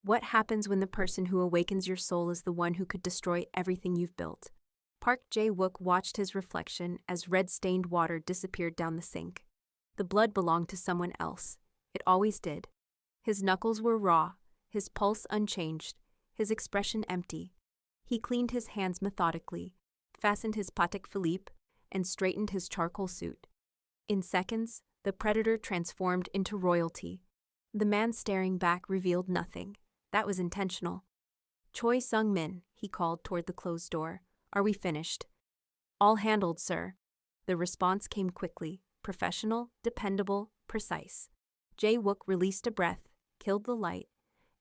What happens when the person who awakens your soul is the one who could destroy everything you've built? Park Jae-wook watched his reflection as red-stained water disappeared down the sink. The blood belonged to someone else. It always did. His knuckles were raw, his pulse unchanged, his expression empty. He cleaned his hands methodically, fastened his Patek Philippe, and straightened his charcoal suit. In seconds, the predator transformed into royalty. The man staring back revealed nothing. That was intentional. Choi Sung-min, he called toward the closed door. Are we finished? All handled, sir. The response came quickly, professional, dependable, precise. Jae-wook released a breath, killed the light,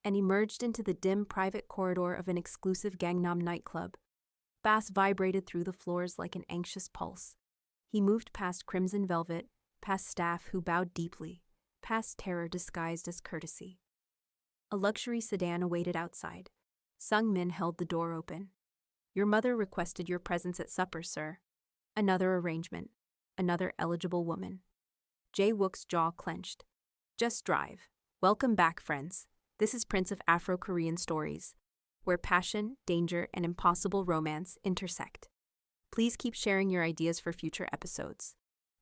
and emerged into the dim private corridor of an exclusive Gangnam nightclub. Bass vibrated through the floors like an anxious pulse. He moved past crimson velvet, past staff who bowed deeply, past terror disguised as courtesy. A luxury sedan awaited outside. Sung-min held the door open. Your mother requested your presence at supper, sir. Another arrangement. Another eligible woman. Jae-wook's jaw clenched. Just drive. Welcome back, friends. This is Prince of Afro-Korean stories, where passion, danger, and impossible romance intersect. Please keep sharing your ideas for future episodes.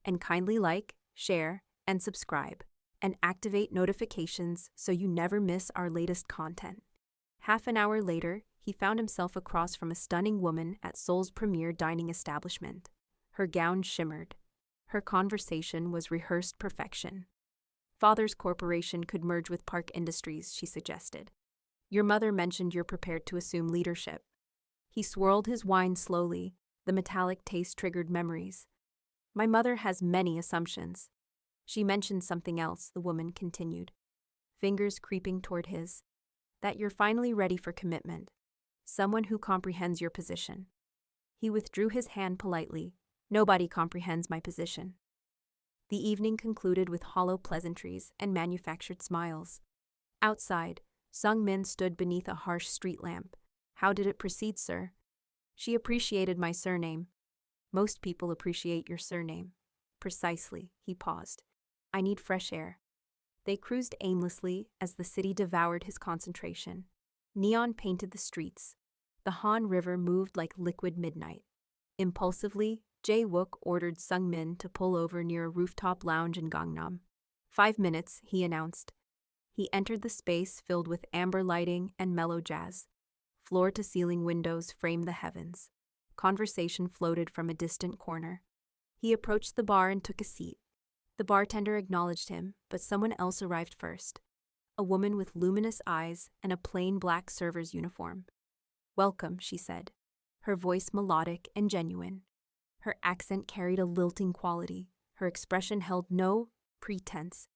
And kindly like, share, and subscribe, and activate notifications so you never miss our latest content. Half an hour later, he found himself across from a stunning woman at Seoul's premier dining establishment. Her gown shimmered. Her conversation was rehearsed perfection. Father's corporation could merge with Park Industries, she suggested. Your mother mentioned you're prepared to assume leadership. He swirled his wine slowly. The metallic taste triggered memories. My mother has many assumptions. She mentioned something else, the woman continued, fingers creeping toward his. That you're finally ready for commitment. Someone who comprehends your position. He withdrew his hand politely. Nobody comprehends my position. The evening concluded with hollow pleasantries and manufactured smiles. Outside, Sung-min stood beneath a harsh street lamp. How did it proceed, sir? She appreciated my surname. Most people appreciate your surname. Precisely, he paused. I need fresh air. They cruised aimlessly as the city devoured his concentration. Neon painted the streets. The Han River moved like liquid midnight. Impulsively, Jae-wook ordered Sung-min to pull over near a rooftop lounge in Gangnam. 5 minutes, he announced. He entered the space filled with amber lighting and mellow jazz. Floor-to-ceiling windows framed the heavens. Conversation floated from a distant corner. He approached the bar and took a seat. The bartender acknowledged him, but someone else arrived first. A woman with luminous eyes and a plain black server's uniform. Welcome, she said, her voice melodic and genuine. Her accent carried a lilting quality. Her expression held no pretense.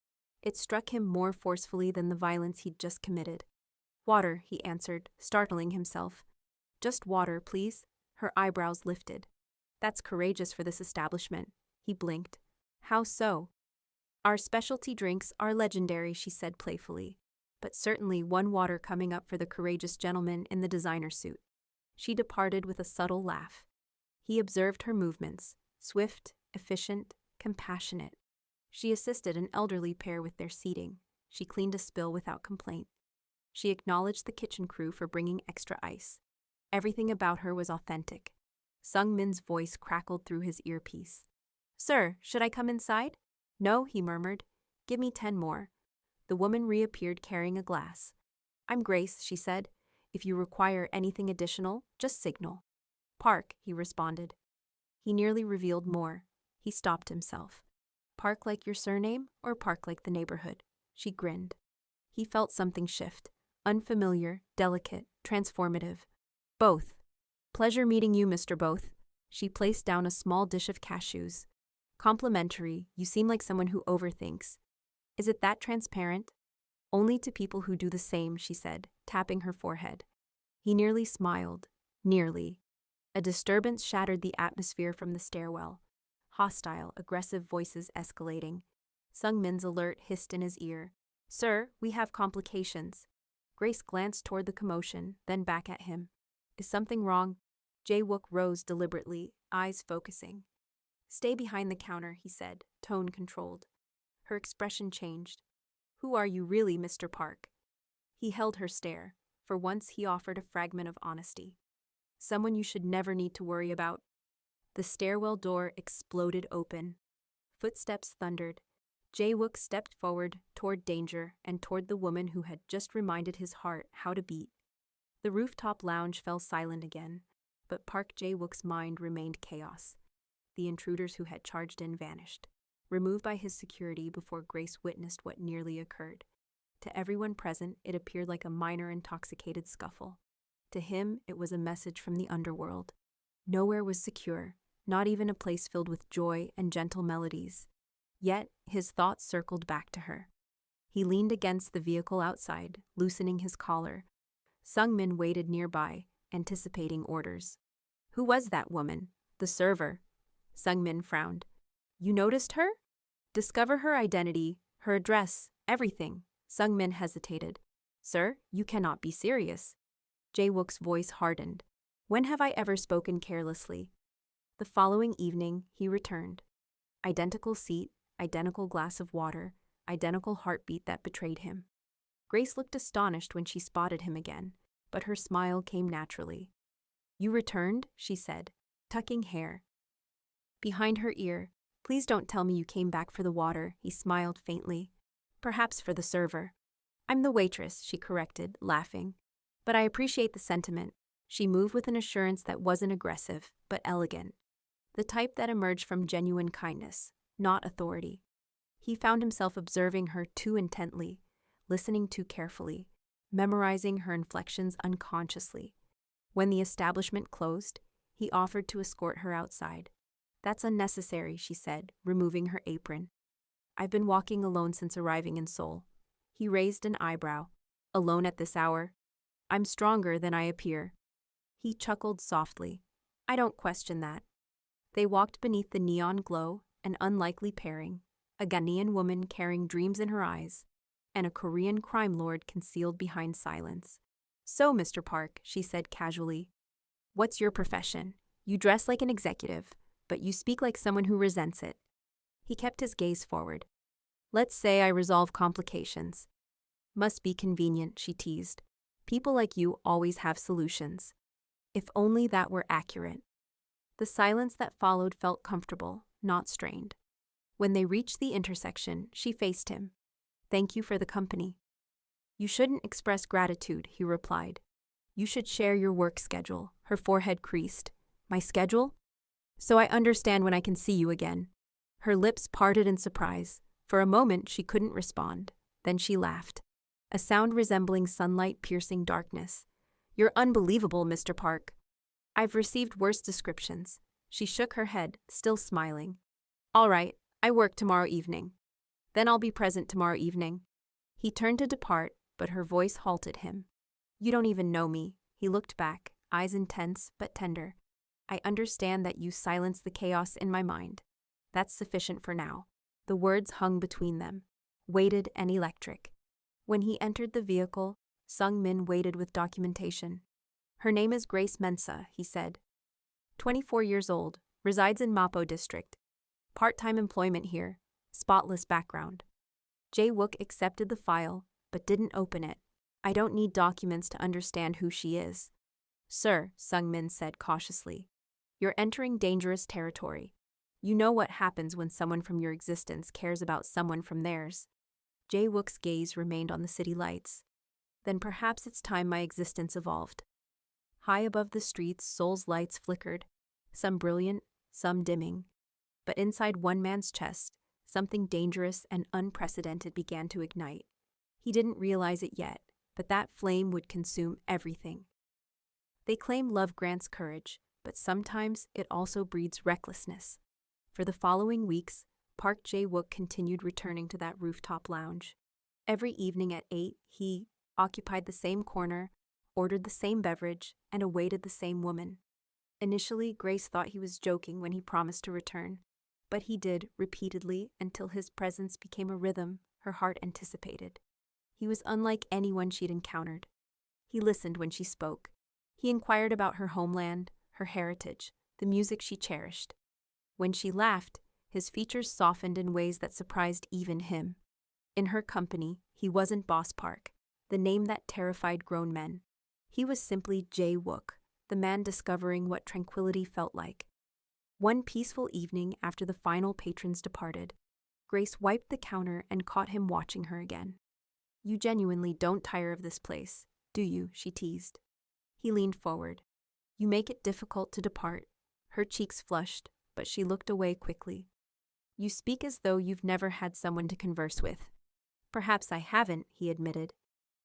It struck him more forcefully than the violence he'd just committed. Water, he answered, startling himself. Just water, please. Her eyebrows lifted. That's courageous for this establishment. He blinked. How so? Our specialty drinks are legendary, she said playfully, but certainly one water coming up for the courageous gentleman in the designer suit. She departed with a subtle laugh. He observed her movements, swift, efficient, compassionate. She assisted an elderly pair with their seating. She cleaned a spill without complaint. She acknowledged the kitchen crew for bringing extra ice. Everything about her was authentic. Sung-min's voice crackled through his earpiece. Sir, should I come inside? No, he murmured. Give me 10 more. The woman reappeared carrying a glass. I'm Grace, she said. If you require anything additional, just signal. Park, he responded. He nearly revealed more. He stopped himself. Park like your surname, or Park like the neighborhood? She grinned. He felt something shift. Unfamiliar, delicate, transformative. Both. Pleasure meeting you, Mr. Both. She placed down a small dish of cashews. Complimentary, you seem like someone who overthinks. Is it that transparent? Only to people who do the same, she said, tapping her forehead. He nearly smiled. Nearly. A disturbance shattered the atmosphere from the stairwell. Hostile, aggressive voices escalating. Sung-min's alert hissed in his ear. Sir, we have complications. Grace glanced toward the commotion, then back at him. Is something wrong? Jae-wook rose deliberately, eyes focusing. Stay behind the counter, he said, tone controlled. Her expression changed. Who are you really, Mr. Park? He held her stare. For once he offered a fragment of honesty. Someone you should never need to worry about. The stairwell door exploded open. Footsteps thundered. Jae-wook stepped forward toward danger and toward the woman who had just reminded his heart how to beat. The rooftop lounge fell silent again, but Park Jae-wook's mind remained chaos. The intruders who had charged in vanished, removed by his security before Grace witnessed what nearly occurred. To everyone present, it appeared like a minor intoxicated scuffle. To him, it was a message from the underworld. Nowhere was secure, not even a place filled with joy and gentle melodies. Yet, his thoughts circled back to her. He leaned against the vehicle outside, loosening his collar. Sungmin waited nearby, anticipating orders. Who was that woman? The server. Sungmin frowned. You noticed her? Discover her identity, her address, everything. Sungmin hesitated. Sir, you cannot be serious. Jae-wook's voice hardened. When have I ever spoken carelessly? The following evening, he returned. Identical seat, identical glass of water, identical heartbeat that betrayed him. Grace looked astonished when she spotted him again, but her smile came naturally. You returned, she said, tucking hair behind her ear. Please don't tell me you came back for the water, he smiled faintly. Perhaps for the server. I'm the waitress, she corrected, laughing. But I appreciate the sentiment. She moved with an assurance that wasn't aggressive, but elegant. The type that emerged from genuine kindness, not authority. He found himself observing her too intently, listening too carefully, memorizing her inflections unconsciously. When the establishment closed, he offered to escort her outside. That's unnecessary, she said, removing her apron. I've been walking alone since arriving in Seoul. He raised an eyebrow. Alone at this hour? I'm stronger than I appear. He chuckled softly. I don't question that. They walked beneath the neon glow, an unlikely pairing, a Ghanaian woman carrying dreams in her eyes, and a Korean crime lord concealed behind silence. So, Mr. Park, she said casually, what's your profession? You dress like an executive, but you speak like someone who resents it. He kept his gaze forward. Let's say I resolve complications. Must be convenient, she teased. People like you always have solutions. If only that were accurate. The silence that followed felt comfortable, not strained. When they reached the intersection, she faced him. Thank you for the company. You shouldn't express gratitude, he replied. You should share your work schedule. Her forehead creased. My schedule? So I understand when I can see you again. Her lips parted in surprise. For a moment, she couldn't respond. Then she laughed. A sound resembling sunlight piercing darkness. You're unbelievable, Mr. Park. I've received worse descriptions. She shook her head, still smiling. All right, I work tomorrow evening. Then I'll be present tomorrow evening. He turned to depart, but her voice halted him. You don't even know me. He looked back, eyes intense but tender. I understand that you silenced the chaos in my mind. That's sufficient for now. The words hung between them, weighted and electric. When he entered the vehicle, Sung-min waited with documentation. Her name is Grace Mensah, he said. 24 years old, resides in Mapo district. Part-time employment here, spotless background. Jae-wook accepted the file, but didn't open it. I don't need documents to understand who she is. Sir, Sung-min said cautiously, you're entering dangerous territory. You know what happens when someone from your existence cares about someone from theirs. Jae-wook's gaze remained on the city lights. Then perhaps it's time my existence evolved. High above the streets, Seoul's lights flickered, some brilliant, some dimming. But inside one man's chest, something dangerous and unprecedented began to ignite. He didn't realize it yet, but that flame would consume everything. They claim love grants courage, but sometimes it also breeds recklessness. For the following weeks, Park Jae-wook continued returning to that rooftop lounge. Every evening at 8, he occupied the same corner, ordered the same beverage, and awaited the same woman. Initially, Grace thought he was joking when he promised to return, but he did repeatedly until his presence became a rhythm her heart anticipated. He was unlike anyone she'd encountered. He listened when she spoke. He inquired about her homeland, her heritage, the music she cherished. When she laughed, his features softened in ways that surprised even him. In her company, he wasn't Boss Park. the name that terrified grown men. He was simply Jae-wook, the man discovering what tranquility felt like. One peaceful evening after the final patrons departed, Grace wiped the counter and caught him watching her again. "You genuinely don't tire of this place, do you?" she teased. He leaned forward. "You make it difficult to depart." Her cheeks flushed, but she looked away quickly. "You speak as though you've never had someone to converse with." "Perhaps I haven't," he admitted.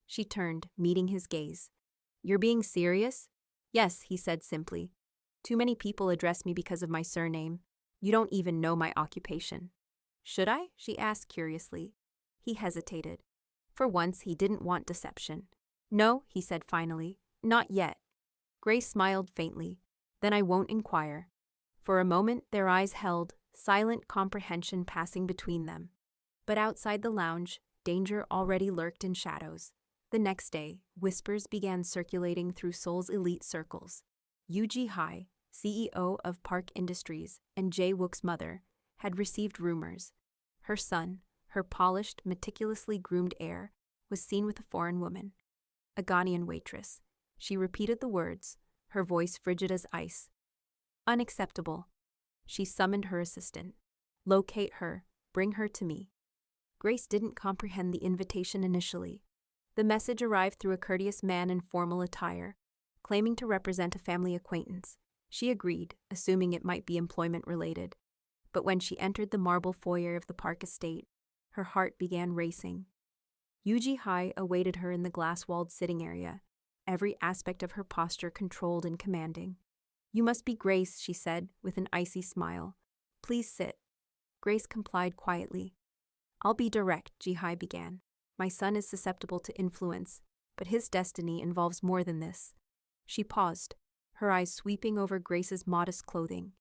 She turned, meeting his gaze. "You're being serious?" "Yes," he said simply. "Too many people address me because of my surname. You don't even know my occupation." "Should I?" she asked curiously. He hesitated. For once, he didn't want deception. "No," he said finally. "Not yet." Grace smiled faintly. "Then I won't inquire." For a moment, their eyes held, silent comprehension passing between them. But outside the lounge, danger already lurked in shadows. The next day, whispers began circulating through Seoul's elite circles. Yoo Ji-hae, CEO of Park Industries, and Jae-wook's mother, had received rumors. Her son, her polished, meticulously groomed heir, was seen with a foreign woman, a Ghanaian waitress. She repeated the words, her voice frigid as ice. "Unacceptable." She summoned her assistant. "Locate her. Bring her to me." Grace didn't comprehend the invitation initially. The message arrived through a courteous man in formal attire, claiming to represent a family acquaintance. She agreed, assuming it might be employment-related. But when she entered the marble foyer of the Park estate, her heart began racing. Yoo Ji-hae awaited her in the glass-walled sitting area, every aspect of her posture controlled and commanding. "You must be Grace," she said, with an icy smile. "Please sit." Grace complied quietly. "I'll be direct," Ji-hae began. "My son is susceptible to influence, but his destiny involves more than this." She paused, her eyes sweeping over Grace's modest clothing.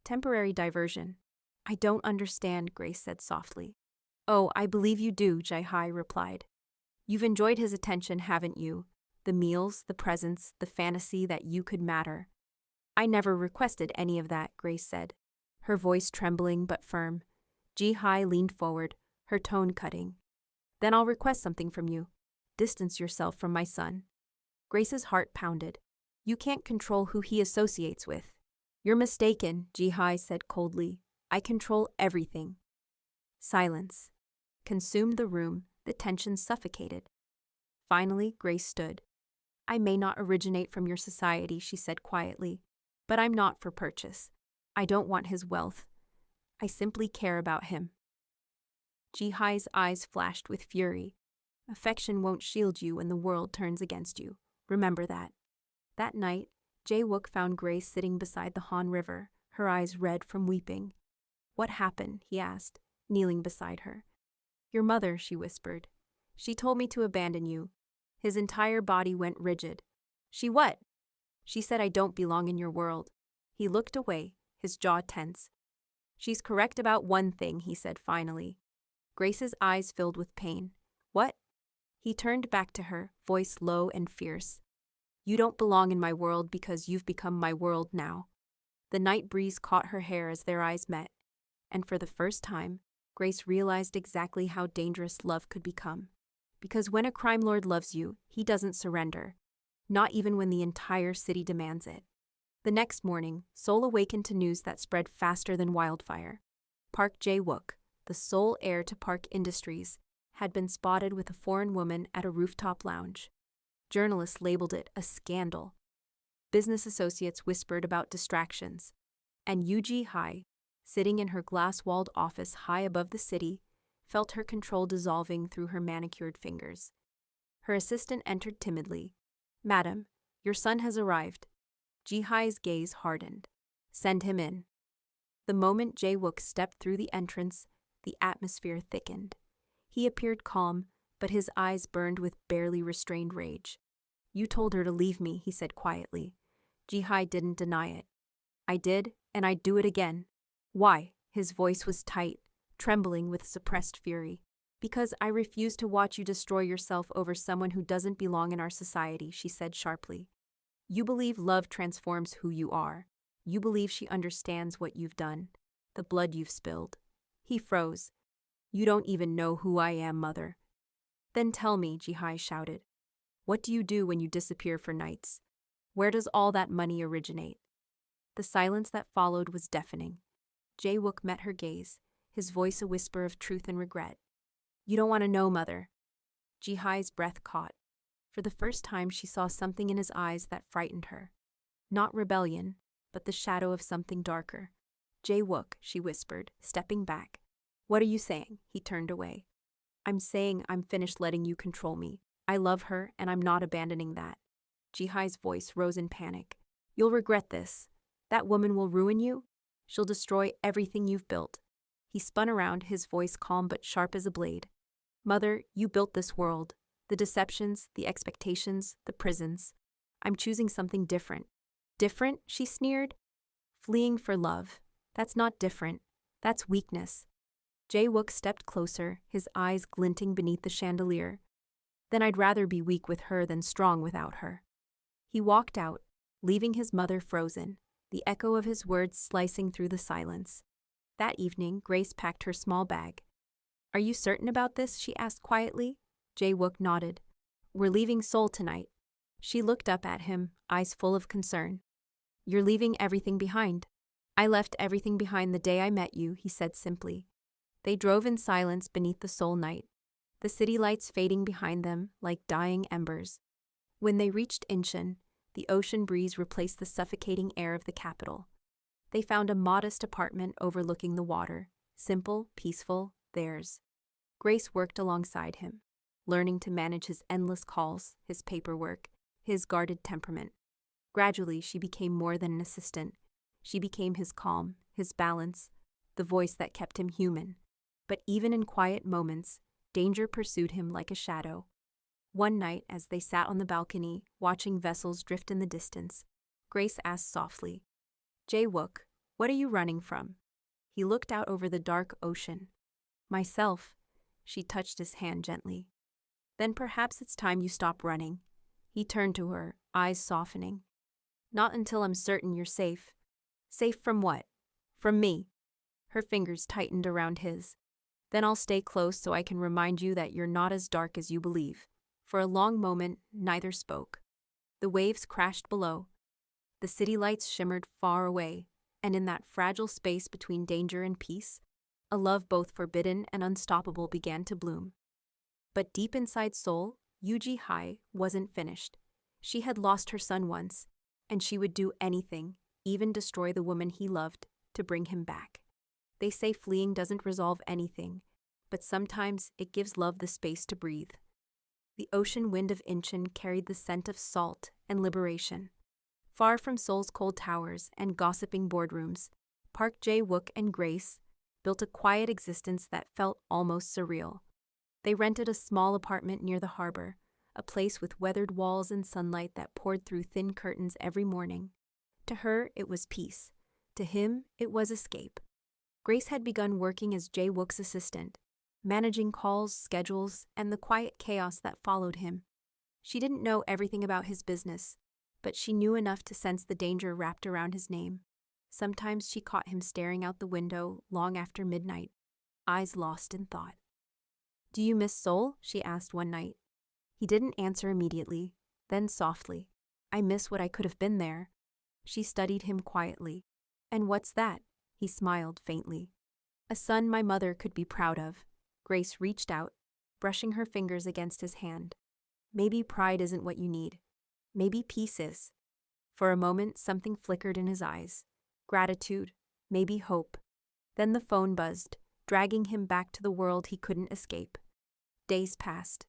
"Temporary diversion." "I don't understand," Grace said softly. "Oh, I believe you do," Ji-hae replied. "You've enjoyed his attention, haven't you? The meals, the presents, the fantasy that you could matter." "I never requested any of that," Grace said, her voice trembling but firm. Ji-hae leaned forward, her tone cutting. "Then I'll request something from you. Distance yourself from my son." Grace's heart pounded. "You can't control who he associates with." "You're mistaken," Ji-hae said coldly. "I control everything." Silence consumed the room, the tension suffocated. Finally, Grace stood. "I may not originate from your society," she said quietly, "but I'm not for purchase. I don't want his wealth. I simply care about him." Ji-hae's eyes flashed with fury. "Affection won't shield you when the world turns against you. Remember that." That night, Jae-wook found Grace sitting beside the Han River, her eyes red from weeping. "What happened?" he asked, kneeling beside her. "Your mother," she whispered. "She told me to abandon you." His entire body went rigid. "She what?" "She said I don't belong in your world." He looked away, his jaw tense. "She's correct about one thing," he said finally. Grace's eyes filled with pain. "What?" He turned back to her, voice low and fierce. "You don't belong in my world because you've become my world now." The night breeze caught her hair as their eyes met, and for the first time, Grace realized exactly how dangerous love could become. Because when a crime lord loves you, he doesn't surrender, not even when the entire city demands it. The next morning, Seoul awakened to news that spread faster than wildfire. Park Jae-wook, the sole heir to Park Industries, had been spotted with a foreign woman at a rooftop lounge. Journalists labeled it a scandal. Business associates whispered about distractions. And Yoo Ji-hae, sitting in her glass-walled office high above the city, felt her control dissolving through her manicured fingers. Her assistant entered timidly. "Madam, your son has arrived." Ji-hae's gaze hardened. "Send him in." The moment Jae-wook stepped through the entrance, the atmosphere thickened. He appeared calm, but his eyes burned with barely restrained rage. "You told her to leave me," he said quietly. Ji-hae didn't deny it. "I did, and I'd do it again." "Why?" His voice was tight, trembling with suppressed fury. "Because I refuse to watch you destroy yourself over someone who doesn't belong in our society," she said sharply. "You believe love transforms who you are. You believe she understands what you've done, the blood you've spilled." He froze. "You don't even know who I am, mother." "Then tell me," Ji-hae shouted. What do you do when you disappear for nights? Where does all that money originate? The silence that followed was deafening. Jae-wook met her gaze, his voice a whisper of truth and regret. You don't want to know, mother. Ji-hye's breath caught. For the first time, she saw something in his eyes that frightened her. Not rebellion, but the shadow of something darker. Jae-wook, she whispered, stepping back. What are you saying? He turned away. I'm saying I'm finished letting you control me. I love her, and I'm not abandoning that. Ji-hye's voice rose in panic. You'll regret this. That woman will ruin you. She'll destroy everything you've built. He spun around, his voice calm but sharp as a blade. Mother, you built this world. The deceptions, the expectations, the prisons. I'm choosing something different. Different? She sneered. Fleeing for love. That's not different. That's weakness. Jae-wook stepped closer, his eyes glinting beneath the chandelier. Then I'd rather be weak with her than strong without her. He walked out, leaving his mother frozen, the echo of his words slicing through the silence. That evening, Grace packed her small bag. Are you certain about this? She asked quietly. Jae-wook nodded. We're leaving Seoul tonight. She looked up at him, eyes full of concern. You're leaving everything behind. I left everything behind the day I met you, he said simply. They drove in silence beneath the Seoul night, the city lights fading behind them like dying embers. When they reached Incheon, the ocean breeze replaced the suffocating air of the capital. They found a modest apartment overlooking the water, simple, peaceful, theirs. Grace worked alongside him, learning to manage his endless calls, his paperwork, his guarded temperament. Gradually, she became more than an assistant. She became his calm, his balance, the voice that kept him human. But even in quiet moments, danger pursued him like a shadow. One night, as they sat on the balcony, watching vessels drift in the distance, Grace asked softly, Jae-wook, what are you running from? He looked out over the dark ocean. Myself. She touched his hand gently. Then perhaps it's time you stop running. He turned to her, eyes softening. Not until I'm certain you're safe. Safe from what? From me. Her fingers tightened around his. Then I'll stay close so I can remind you that you're not as dark as you believe. For a long moment, neither spoke. The waves crashed below. The city lights shimmered far away, and in that fragile space between danger and peace, a love both forbidden and unstoppable began to bloom. But deep inside Seoul, Yoo Ji-hye wasn't finished. She had lost her son once, and she would do anything, even destroy the woman he loved, to bring him back. They say fleeing doesn't resolve anything, but sometimes it gives love the space to breathe. The ocean wind of Incheon carried the scent of salt and liberation. Far from Seoul's cold towers and gossiping boardrooms, Park Jae-wook and Grace built a quiet existence that felt almost surreal. They rented a small apartment near the harbor, a place with weathered walls and sunlight that poured through thin curtains every morning. To her, it was peace. To him, it was escape. Grace had begun working as Jae-wook's assistant, managing calls, schedules, and the quiet chaos that followed him. She didn't know everything about his business, but she knew enough to sense the danger wrapped around his name. Sometimes she caught him staring out the window long after midnight, eyes lost in thought. Do you miss Seoul? She asked one night. He didn't answer immediately, then softly. I miss what I could have been there. She studied him quietly. And what's that? He smiled faintly. A son my mother could be proud of. Grace reached out, brushing her fingers against his hand. Maybe pride isn't what you need. Maybe peace is. For a moment, something flickered in his eyes. Gratitude, maybe hope. Then the phone buzzed, dragging him back to the world he couldn't escape. Days passed.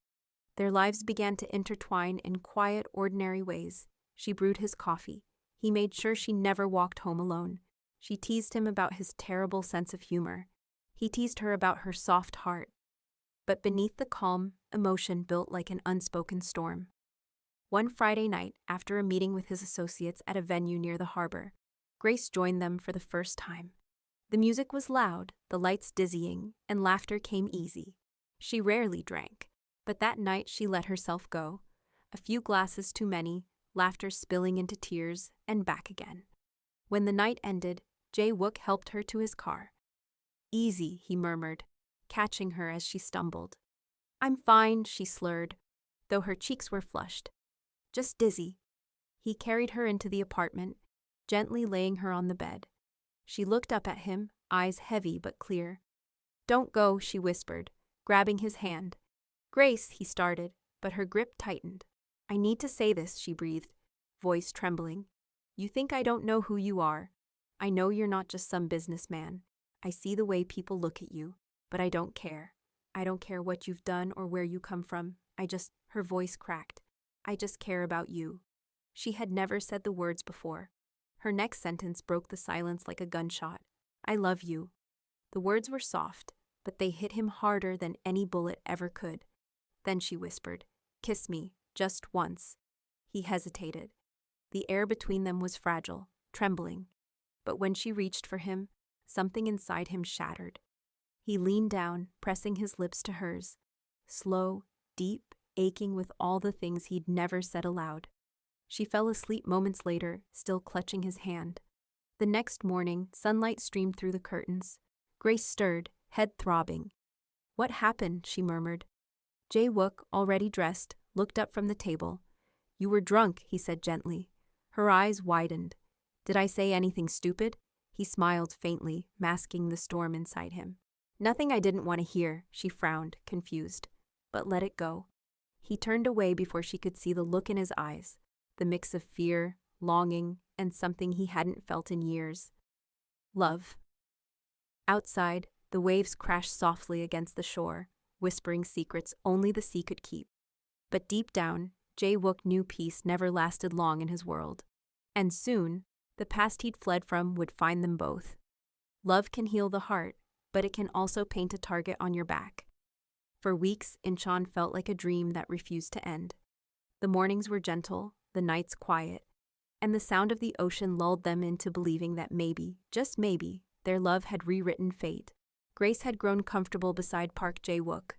Their lives began to intertwine in quiet, ordinary ways. She brewed his coffee. He made sure she never walked home alone. She teased him about his terrible sense of humor. He teased her about her soft heart. But beneath the calm, emotion built like an unspoken storm. One Friday night, after a meeting with his associates at a venue near the harbor, Grace joined them for the first time. The music was loud, the lights dizzying, and laughter came easy. She rarely drank, but that night she let herself go. A few glasses too many, laughter spilling into tears, and back again. When the night ended, Jae-wook helped her to his car. Easy, he murmured, catching her as she stumbled. I'm fine, she slurred. though her cheeks were flushed. Just dizzy. He carried her into the apartment, gently laying her on the bed. She looked up at him, eyes heavy but clear. "Don't go," she whispered, grabbing his hand. "Grace," he started, but her grip tightened. "I need to say this," she breathed, voice trembling. "You think I don't know who you are. I know you're not just some businessman. I see the way people look at you, but I don't care. I don't care what you've done or where you come from. Her voice cracked. "I just care about you." She had never said the words before. Her next sentence broke the silence like a gunshot. "I love you." The words were soft, but they hit him harder than any bullet ever could. Then she whispered, "Kiss me, just once." He hesitated. The air between them was fragile, trembling. But when she reached for him, something inside him shattered. He leaned down, pressing his lips to hers. Slow, deep, aching with all the things he'd never said aloud. She fell asleep moments later, still clutching his hand. The next morning, sunlight streamed through the curtains. Grace stirred, head throbbing. "What happened?" she murmured. Jae-wook, already dressed, looked up from the table. "You were drunk," he said gently. Her eyes widened. "Did I say anything stupid?" He smiled faintly, masking the storm inside him. "Nothing I didn't want to hear," she frowned, confused. "But let it go." He turned away before she could see the look in his eyes, the mix of fear, longing, and something he hadn't felt in years. Love. Outside, the waves crashed softly against the shore, whispering secrets only the sea could keep. But deep down, Jae-wook knew peace never lasted long in his world. And soon, the past he'd fled from would find them both. Love can heal the heart, but it can also paint a target on your back. For weeks, Incheon felt like a dream that refused to end. The mornings were gentle, the nights quiet, and the sound of the ocean lulled them into believing that maybe, just maybe, their love had rewritten fate. Grace had grown comfortable beside Park Jae-wook.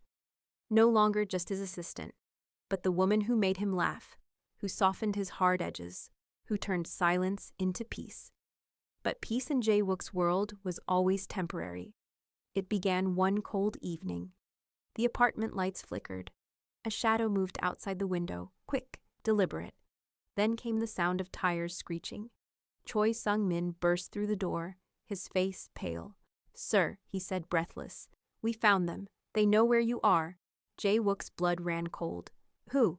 No longer just his assistant, but the woman who made him laugh, who softened his hard edges, who turned silence into peace. But peace in Jae-wook's world was always temporary. It began one cold evening. The apartment lights flickered. A shadow moved outside the window, quick, deliberate. Then came the sound of tires screeching. Choi Sung-min burst through the door, his face pale. "Sir," he said breathless, "we found them. They know where you are." Jae-wook's blood ran cold. "Who?"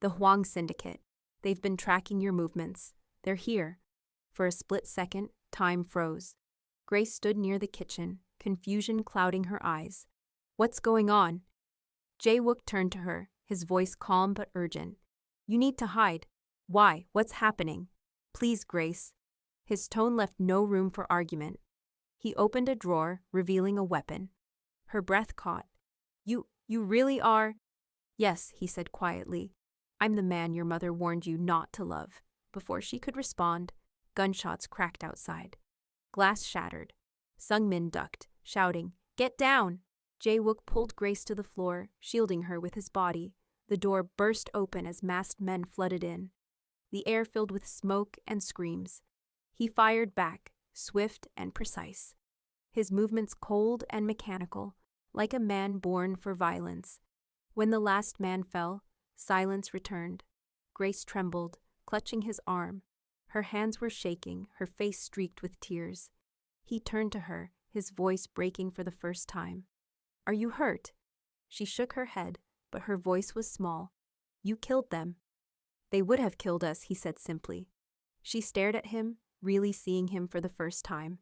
"The Hwang Syndicate. They've been tracking your movements. They're here." For a split second, time froze. Grace stood near the kitchen, confusion clouding her eyes. "What's going on?" Jae-wook turned to her, his voice calm but urgent. "You need to hide." "Why? What's happening?" "Please, Grace." His tone left no room for argument. He opened a drawer, revealing a weapon. Her breath caught. You really are?" "Yes," he said quietly. "I'm the man your mother warned you not to love." Before she could respond, gunshots cracked outside. Glass shattered. Sung-min ducked, shouting, "Get down!" Jae-wook pulled Grace to the floor, shielding her with his body. The door burst open as masked men flooded in. The air filled with smoke and screams. He fired back, swift and precise. His movements cold and mechanical, like a man born for violence. When the last man fell, silence returned. Grace trembled, clutching his arm. Her hands were shaking, her face streaked with tears. He turned to her, his voice breaking for the first time. "Are you hurt?" She shook her head, but her voice was small. "You killed them." "They would have killed us," he said simply. She stared at him, really seeing him for the first time.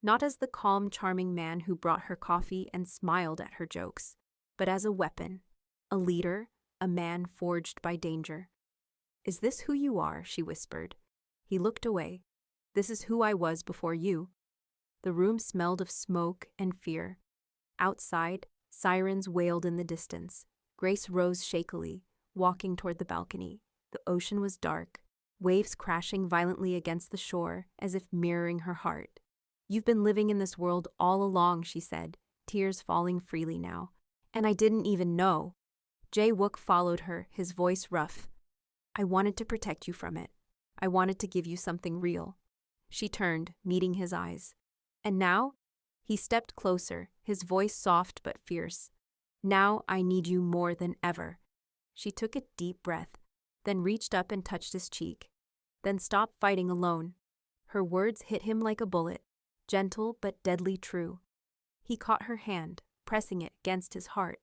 Not as the calm, charming man who brought her coffee and smiled at her jokes, but as a weapon, a leader, a man forged by danger. "Is this who you are?" she whispered. He looked away. "This is who I was before you." The room smelled of smoke and fear. Outside, sirens wailed in the distance. Grace rose shakily, walking toward the balcony. The ocean was dark, waves crashing violently against the shore as if mirroring her heart. "You've been living in this world all along," she said, tears falling freely now. "And I didn't even know." Jae-wook followed her, his voice rough. "I wanted to protect you from it. I wanted to give you something real." She turned, meeting his eyes. "And now?" He stepped closer, his voice soft but fierce. "Now I need you more than ever." She took a deep breath, then reached up and touched his cheek. Then stop fighting alone. Her words hit him like a bullet, gentle but deadly true. He caught her hand, pressing it against his heart.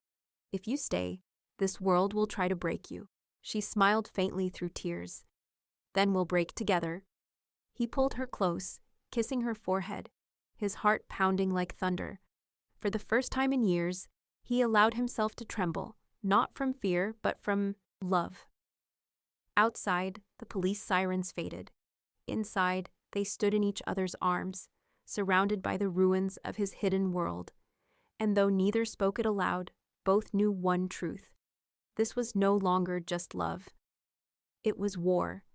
If you stay, this world will try to break you. She smiled faintly through tears. Then we'll break together. He pulled her close, kissing her forehead, his heart pounding like thunder. For the first time in years, he allowed himself to tremble, not from fear, but from love. Outside, the police sirens faded. Inside, they stood in each other's arms, surrounded by the ruins of his hidden world. And though neither spoke it aloud, both knew one truth. This was no longer just love. It was war.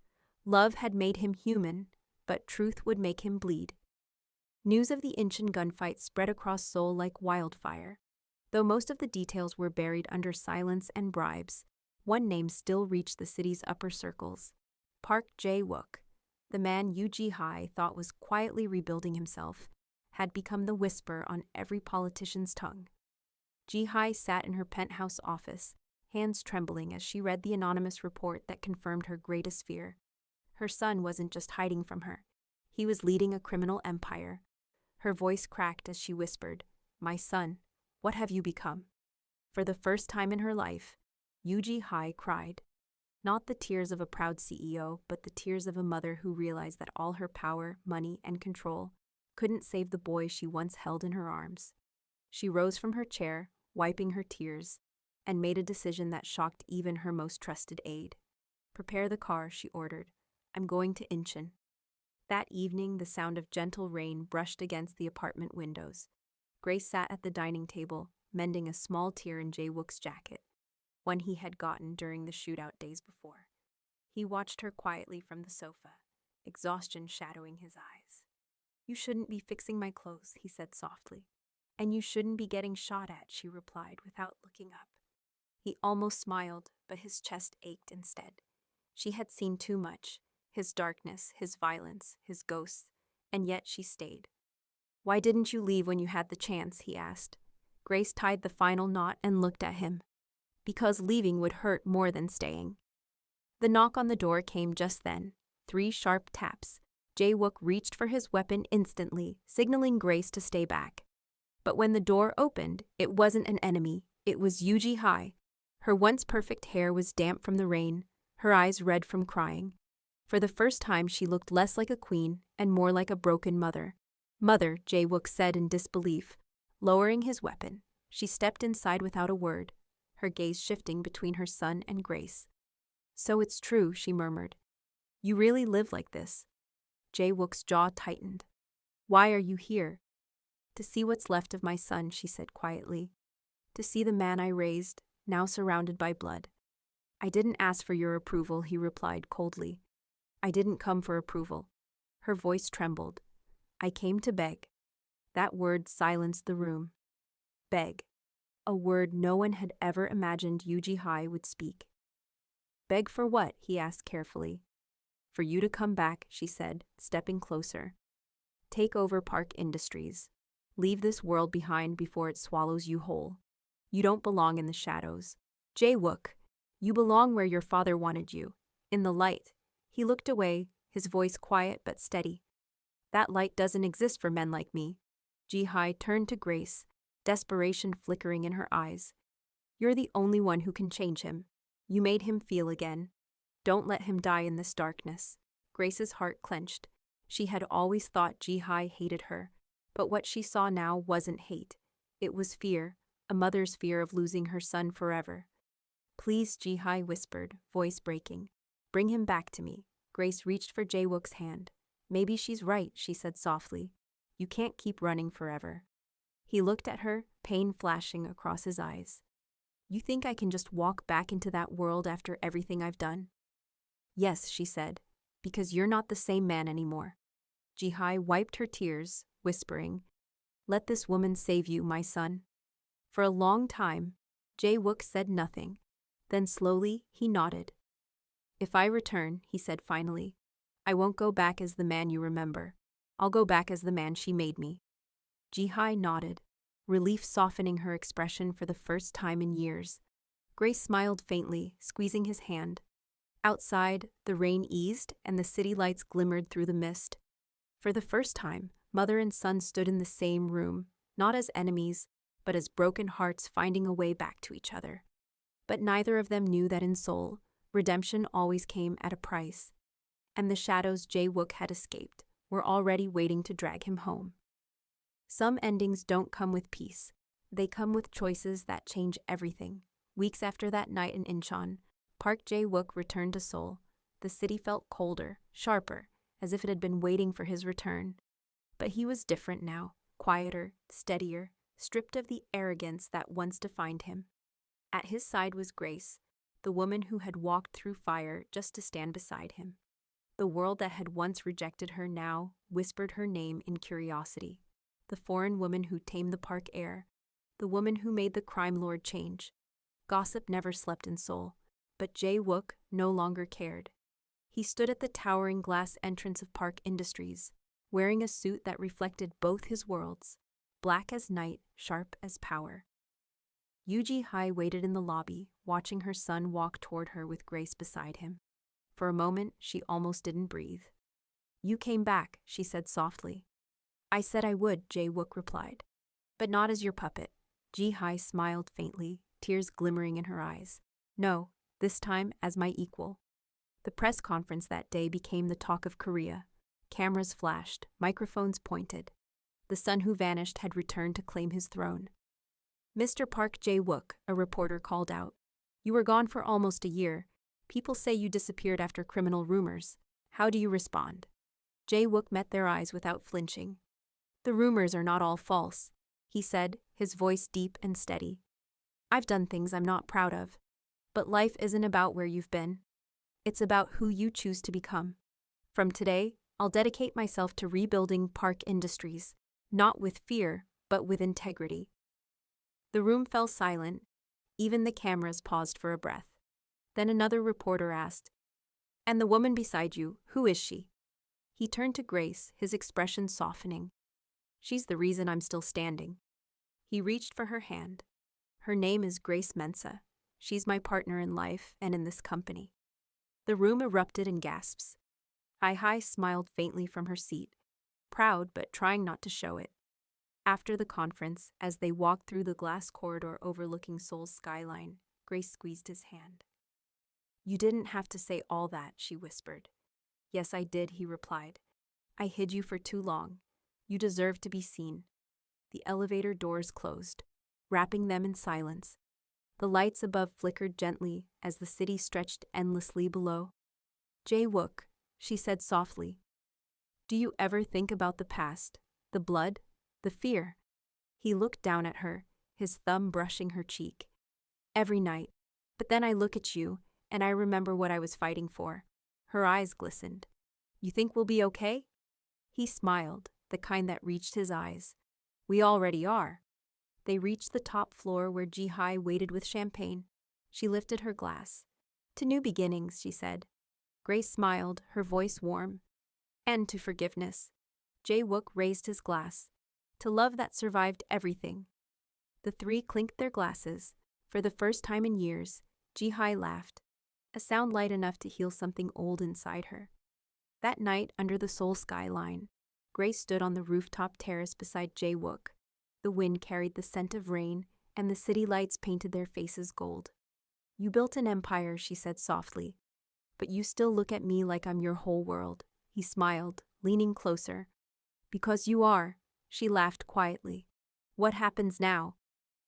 Love had made him human, but truth would make him bleed. News of the Incheon gunfight spread across Seoul like wildfire. Though most of the details were buried under silence and bribes, one name still reached the city's upper circles. Park Jae-wook, the man Yoo Ji-hae thought was quietly rebuilding himself, had become the whisper on every politician's tongue. Ji-hae sat in her penthouse office, hands trembling as she read the anonymous report that confirmed her greatest fear. Her son wasn't just hiding from her. He was leading a criminal empire. Her voice cracked as she whispered, "My son, what have you become?" For the first time in her life, Yoo Ji-hae cried. Not the tears of a proud CEO, but the tears of a mother who realized that all her power, money, and control couldn't save the boy she once held in her arms. She rose from her chair, wiping her tears, and made a decision that shocked even her most trusted aide. "Prepare the car," she ordered. "I'm going to Incheon." That evening, the sound of gentle rain brushed against the apartment windows. Grace sat at the dining table, mending a small tear in Jae-wook's jacket, one he had gotten during the shootout days before. He watched her quietly from the sofa, exhaustion shadowing his eyes. "You shouldn't be fixing my clothes," he said softly. "And you shouldn't be getting shot at," she replied without looking up. He almost smiled, but his chest ached instead. She had seen too much, his darkness, his violence, his ghosts, and yet she stayed. "Why didn't you leave when you had the chance?" he asked. Grace tied the final knot and looked at him. "Because leaving would hurt more than staying." The knock on the door came just then. 3 sharp taps. Jae-wook reached for his weapon instantly, signaling Grace to stay back. But when the door opened, it wasn't an enemy. It was Yoo Ji-hae. Her once perfect hair was damp from the rain, her eyes red from crying. For the first time, she looked less like a queen and more like a broken mother. "Mother," Jae-wook said in disbelief. Lowering his weapon, she stepped inside without a word, her gaze shifting between her son and Grace. "So it's true," she murmured. "You really live like this?" Jae-wook's jaw tightened. "Why are you here?" "To see what's left of my son," she said quietly. "To see the man I raised, now surrounded by blood." "I didn't ask for your approval," he replied coldly. "I didn't come for approval." Her voice trembled. "I came to beg." That word silenced the room. Beg. A word no one had ever imagined Yoo Ji-hae would speak. "Beg for what?" he asked carefully. "For you to come back," she said, stepping closer. "Take over Park Industries. Leave this world behind before it swallows you whole. You don't belong in the shadows. Jae-wook, you belong where your father wanted you, in the light." He looked away, his voice quiet but steady. "That light doesn't exist for men like me." Ji-hae turned to Grace, desperation flickering in her eyes. "You're the only one who can change him. You made him feel again. Don't let him die in this darkness." Grace's heart clenched. She had always thought Ji-hae hated her, but what she saw now wasn't hate. It was fear, a mother's fear of losing her son forever. "Please," Ji-hae whispered, voice breaking. "Bring him back to me." Grace reached for Jae-wook's hand. "Maybe she's right," she said softly. "You can't keep running forever." He looked at her, pain flashing across his eyes. "You think I can just walk back into that world after everything I've done?" "Yes," she said, "because you're not the same man anymore." Ji-hae wiped her tears, whispering, "Let this woman save you, my son." For a long time, Jae-wook said nothing. Then slowly, he nodded. "If I return," he said finally, "I won't go back as the man you remember. I'll go back as the man she made me." Ji-hae nodded, relief softening her expression for the first time in years. Grace smiled faintly, squeezing his hand. Outside, the rain eased and the city lights glimmered through the mist. For the first time, mother and son stood in the same room, not as enemies, but as broken hearts finding a way back to each other. But neither of them knew that in Seoul, redemption always came at a price, and the shadows Jae-wook had escaped were already waiting to drag him home. Some endings don't come with peace. They come with choices that change everything. Weeks after that night in Incheon, Park Jae-wook returned to Seoul. The city felt colder, sharper, as if it had been waiting for his return. But he was different now, quieter, steadier, stripped of the arrogance that once defined him. At his side was Grace, the woman who had walked through fire just to stand beside him. The world that had once rejected her now whispered her name in curiosity. The foreign woman who tamed the park air, the woman who made the crime lord change. Gossip never slept in Seoul, but Jae-wook no longer cared. He stood at the towering glass entrance of Park Industries, wearing a suit that reflected both his worlds, black as night, sharp as power. Yoo-ji-hae waited in the lobby, watching her son walk toward her with Grace beside him. For a moment, she almost didn't breathe. "You came back," she said softly. "I said I would," Jae-wook replied. "But not as your puppet." Ji-hae smiled faintly, tears glimmering in her eyes. "No, this time as my equal." The press conference that day became the talk of Korea. Cameras flashed, microphones pointed. The son who vanished had returned to claim his throne. "Mr. Park Jae-wook," a reporter called out. "You were gone for almost a year. People say you disappeared after criminal rumors. How do you respond?" Jae-wook met their eyes without flinching. "The rumors are not all false," he said, his voice deep and steady. "I've done things I'm not proud of. But life isn't about where you've been. It's about who you choose to become. From today, I'll dedicate myself to rebuilding Park Industries, not with fear, but with integrity." The room fell silent. Even the cameras paused for a breath. Then another reporter asked, "And the woman beside you, who is she?" He turned to Grace, his expression softening. "She's the reason I'm still standing." He reached for her hand. "Her name is Grace Mensa. She's my partner in life and in this company." The room erupted in gasps. Hi-Hi smiled faintly from her seat, proud but trying not to show it. After the conference, as they walked through the glass corridor overlooking Seoul's skyline, Grace squeezed his hand. "You didn't have to say all that," she whispered. "Yes, I did," he replied. "I hid you for too long. You deserve to be seen." The elevator doors closed, wrapping them in silence. The lights above flickered gently as the city stretched endlessly below. "Jae-wook," she said softly, "do you ever think about the past, the blood, the fear?" He looked down at her, his thumb brushing her cheek. "Every night. But then I look at you, and I remember what I was fighting for." Her eyes glistened. "You think we'll be okay?" He smiled, the kind that reached his eyes. "We already are." They reached the top floor where Ji-hae waited with champagne. She lifted her glass. "To new beginnings," she said. Grace smiled, her voice warm. "And to forgiveness." Jae-wook raised his glass. "To love that survived everything." The three clinked their glasses. For the first time in years, Ji-hae laughed, a sound light enough to heal something old inside her. That night, under the Seoul skyline, Grace stood on the rooftop terrace beside Jae-wook. The wind carried the scent of rain, and the city lights painted their faces gold. "You built an empire," she said softly. "But you still look at me like I'm your whole world." He smiled, leaning closer. "Because you are," she laughed quietly. "What happens now?"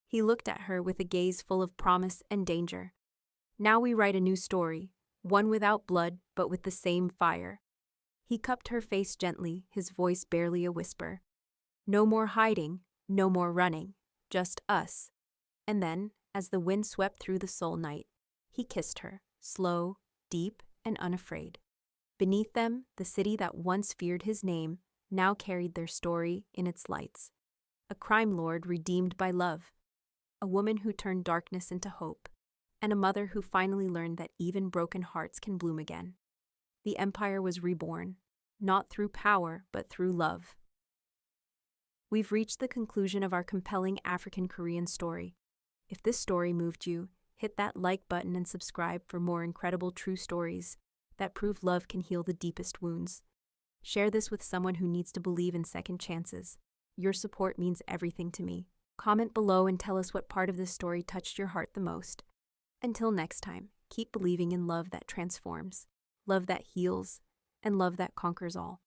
He looked at her with a gaze full of promise and danger. "Now we write a new story, one without blood, but with the same fire." He cupped her face gently, his voice barely a whisper. "No more hiding, no more running, just us." And then, as the wind swept through the Seoul night, he kissed her, slow, deep, and unafraid. Beneath them, the city that once feared his name now carried their story in its lights. A crime lord redeemed by love, a woman who turned darkness into hope, and a mother who finally learned that even broken hearts can bloom again. The empire was reborn, not through power, but through love. We've reached the conclusion of our compelling African-Korean story. If this story moved you, Hit that like button and subscribe for more incredible true stories that prove love can heal the deepest wounds. Share this with someone who needs to believe in second chances. Your support means everything to me. Comment below and tell us what part of this story touched your heart the most. Until next time, keep believing in love that transforms, love that heals, and love that conquers all.